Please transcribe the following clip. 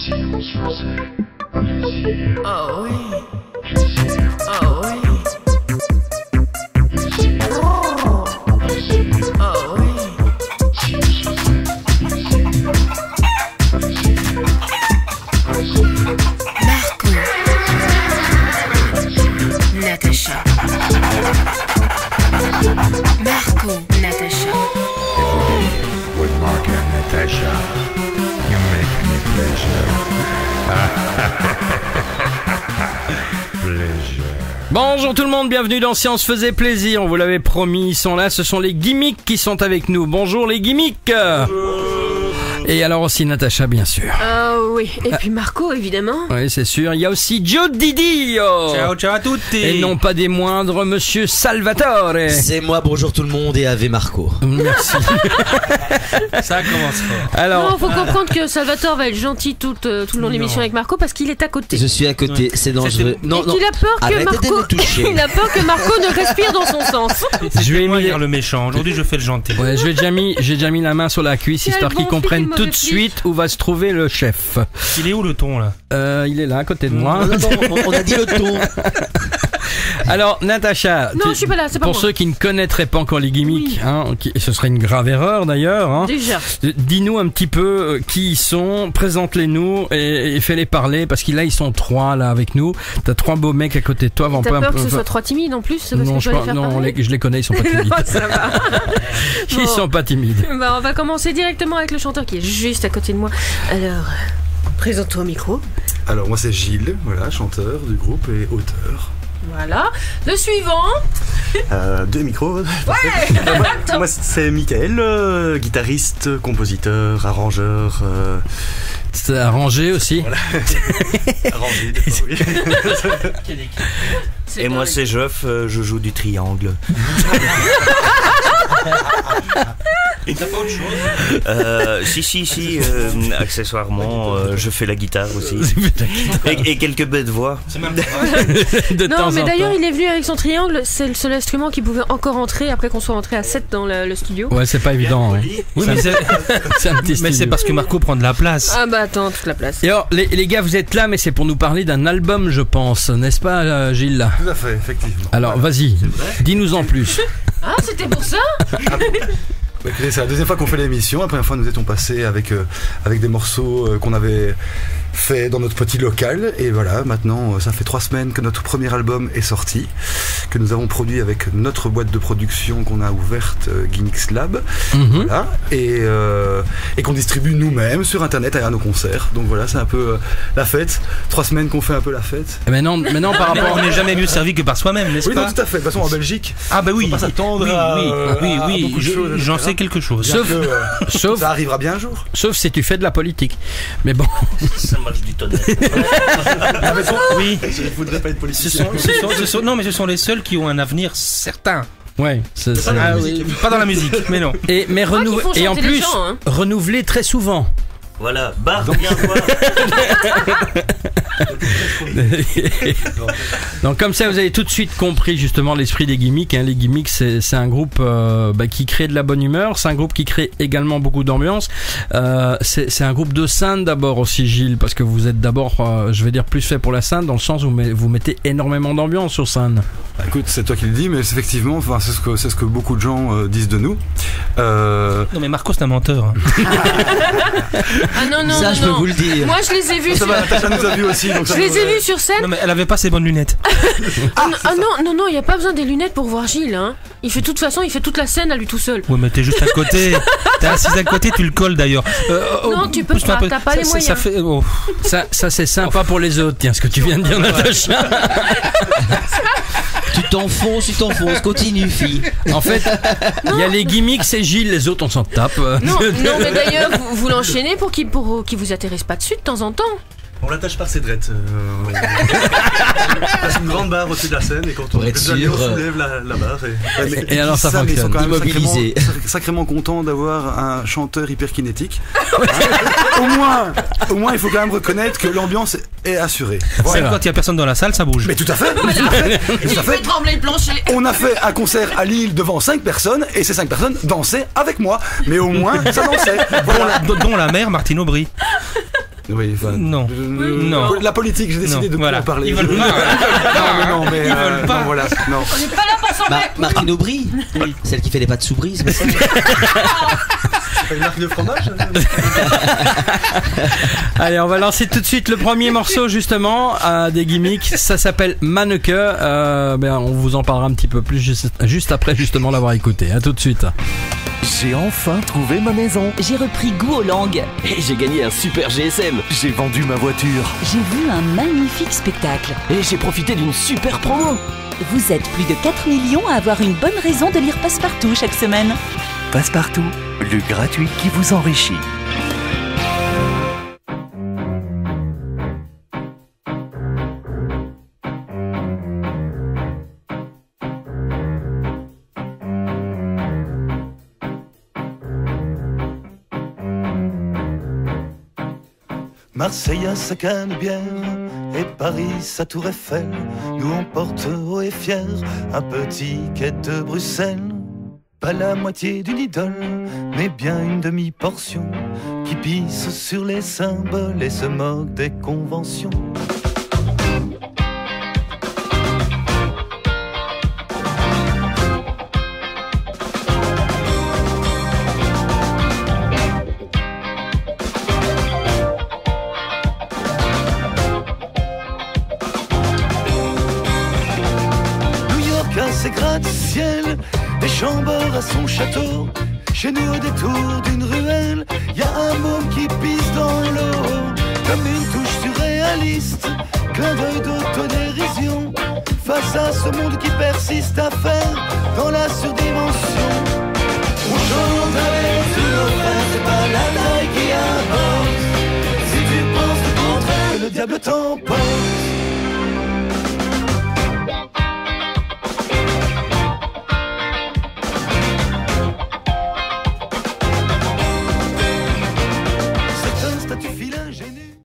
Oh oui. Oh oui. Oh oui. Marco. Natacha. Marco, Natacha. With Mark and Natasha, you make me pleasure. Pleasure. Bonjour tout le monde, bienvenue dans Science Faisait Plaisir, on vous l'avait promis, ils sont là, ce sont les gimmicks qui sont avec nous. Bonjour les gimmicks. Et alors aussi Natacha bien sûr. Oui, et puis Marco évidemment. Oui c'est sûr, il y a aussi Joe Didi. Ciao, ciao à tutti. Et non pas des moindres, Monsieur Salvatore. C'est moi, bonjour tout le monde et Ave Marco. Merci. Ça commence fort. Alors, Non, faut comprendre que Salvatore va être gentil tout le long de l'émission avec Marco parce qu'il est à côté. Je suis à côté, c'est dangereux. Et qu'il a peur que Arrêtez Marco de me toucher. il a peur que Marco ne respire dans son sens. je vais Moi mis... hier le méchant, aujourd'hui je fais le gentil. Ouais, j'ai déjà mis la main sur la cuisse Quel histoire bon qu'ils comprennent flic, tout de mauvais flic. suite où va se trouver le chef. Il est où le ton là? Il est là à côté de moi. Non, on a dit le ton. Alors Natacha, Non, je suis pas là, c'est pas pour moi. ceux qui ne connaîtraient pas encore les gimmicks, Oui. ce serait une grave erreur d'ailleurs. Hein. Déjà. Dis-nous un petit peu qui ils sont, présente-les-nous et fais-les parler parce que là ils sont trois là avec nous. T'as trois beaux mecs à côté de toi. T'as peur que ce soit trop timide en plus parce Non, que je dois les faire non, parler. je les connais, ils sont pas timides. Ça va. Ils Bon. sont pas timides. Bah, on va commencer directement avec le chanteur qui est juste à côté de moi. Alors, présente-toi au micro. Alors moi c'est Gilles, voilà, chanteur du groupe et auteur. Voilà. Le suivant. Deux micros. Ouais. Moi c'est Michael, guitariste, compositeur, arrangeur. C'est arrangé aussi. Arrangé, oui. Et moi c'est Geoff, je joue du triangle. T'as pas autre chose? Si, accessoirement, je fais la guitare aussi. Et quelques bêtes de voix. C'est même De Non, temps mais en d'ailleurs, temps. il est venu avec son triangle. C'est le seul instrument qui pouvait encore entrer après qu'on soit entré à 7 dans le studio. Ouais, c'est pas évident. Hein. Oui, mais C'est un petit mais c'est studio. parce que Marco prend de la place. Ah bah attends, toute la place. Et alors, les gars, vous êtes là, mais c'est pour nous parler d'un album, je pense, n'est-ce pas, Gilles? Tout à fait, effectivement. Alors, vas-y, dis-nous en plus. Ah, c'était pour ça. Bah, écoutez, c'est la deuxième fois qu'on fait l'émission. La première fois nous étions passés avec des morceaux qu'on avait fait dans notre petit local. Et voilà, maintenant ça fait 3 semaines que notre premier album est sorti, que nous avons produit avec notre boîte de production qu'on a ouverte, Gimmicks Lab. Mhm. Voilà, et qu'on distribue nous-mêmes sur internet à nos concerts. Donc voilà, c'est un peu la fête. 3 semaines qu'on fait un peu la fête. Et maintenant, par Mais rapport... on n'est jamais mieux servi que par soi-même, n'est-ce Oui, non, pas? tout à fait. De toute façon, en Belgique, Ah bah oui. faut pas s'attendre Oui, à, oui, beaucoup de choses, j'en etc. sais quelque chose. bien Sauf- que, sauf- ça arrivera bien un jour. Sauf si tu fais de la politique. Mais bon, Ça marche du tonnerre. Oui. Il faudrait pas être Ce politicien. sont, non, mais ce sont les seuls qui ont un avenir certain. ouais. Ah oui, pas dans la musique, mais non. Mais crois qu'ils font et en chanter les plus, gens, hein. renouveler très souvent. Voilà, barre, viens voir. Donc comme ça, vous avez tout de suite compris justement l'esprit des gimmicks. Hein. Les gimmicks, c'est un groupe qui crée de la bonne humeur. C'est un groupe qui crée également beaucoup d'ambiance. C'est un groupe de scène d'abord aussi, Gilles, parce que vous êtes d'abord, je vais dire, plus fait pour la scène, dans le sens où vous mettez énormément d'ambiance sur scène. Bah, écoute, c'est toi qui le dis, mais effectivement, enfin, c'est ce que beaucoup de gens disent de nous. Non, mais Marco, c'est un menteur. Ah non, non, Ça, non, je peux non. vous le dire. Moi, je les ai vus Ça sur... va, Natacha nous a vus aussi. Donc Je ça les nous- ai vus sur scène. Non, mais elle avait pas ses bonnes lunettes. Ah non, il n'y a pas besoin des lunettes pour voir Gilles. Hein. Il fait de toute façon, il fait toute la scène à lui tout seul. Ouais, mais t'es juste à côté. T'es assise à côté, tu le colles d'ailleurs. Non, tu peux pousse-toi pas, un peu. t'as pas les Ça moyens. fait. Oh. Ça c'est sympa pour les autres. Tiens, ce que tu viens de dire, Natacha. Tu t'enfonces, continue, fille. En fait, il y a les gimmicks, c'est Gilles. Les autres, on s'en tape. Non, mais d'ailleurs, vous l'enchaînez pour qu'il vous atterrisse pas dessus de temps en temps. On l'attache par ses drettes. On passe une grande barre au-dessus de la scène et quand on Pour être sûr, on soulève la barre. Et alors, ça mais ils sont fonctionne. quand même Immobilisé. sacrément contents d'avoir un chanteur hyper kinétique. Au moins, il faut quand même reconnaître que l'ambiance est assurée. C'est vrai. quand il y a personne dans la salle, ça bouge. Mais tout à fait. Il fait trembler le plancher. On a fait un concert à Lille devant 5 personnes et ces 5 personnes dansaient avec moi. Mais au moins, ça dansait. Voilà. Dont la mère, Martine Aubry. Oui, enfin, Non. Non. La politique, j'ai décidé de ne voilà. plus en parler. Ils veulent pas. Non, mais Ils veulent pas. non, voilà, non. On n'est pas là pour s'en mettre. Martine Aubry, celle qui fait les pâtes sous brise. C'est pas une marque de fromage? Allez, on va lancer tout de suite le premier morceau justement des gimmicks. Ça s'appelle Manneke. On vous en parlera un petit peu plus juste après justement l'avoir écouté. À tout de suite. J'ai enfin trouvé ma maison. J'ai repris goût aux langues. Et j'ai gagné un super GSM. J'ai vendu ma voiture. J'ai vu un magnifique spectacle. Et j'ai profité d'une super promo. Vous êtes plus de 4 millions à avoir une bonne raison de lire Passepartout chaque semaine. Passepartout, le gratuit qui vous enrichit. Marseille a sa Canebière et Paris sa Tour Eiffel. Nous on porte haut et fier un petit quai de Bruxelles. Pas la moitié d'une idole, mais bien une demi-portion qui pisse sur les symboles et se moque des conventions. Ses gratte-ciel, des chambres à son château. Chez nous au détour d'une ruelle, y a un môme qui pisse dans l'eau. Comme une touche surréaliste, clin d'œil d'autodérision, face à ce monde qui persiste à faire dans la surdimension. On chante avec tous nos frères, c'est pas la taille qui importe. Si tu penses le contraire, le diable t'emporte.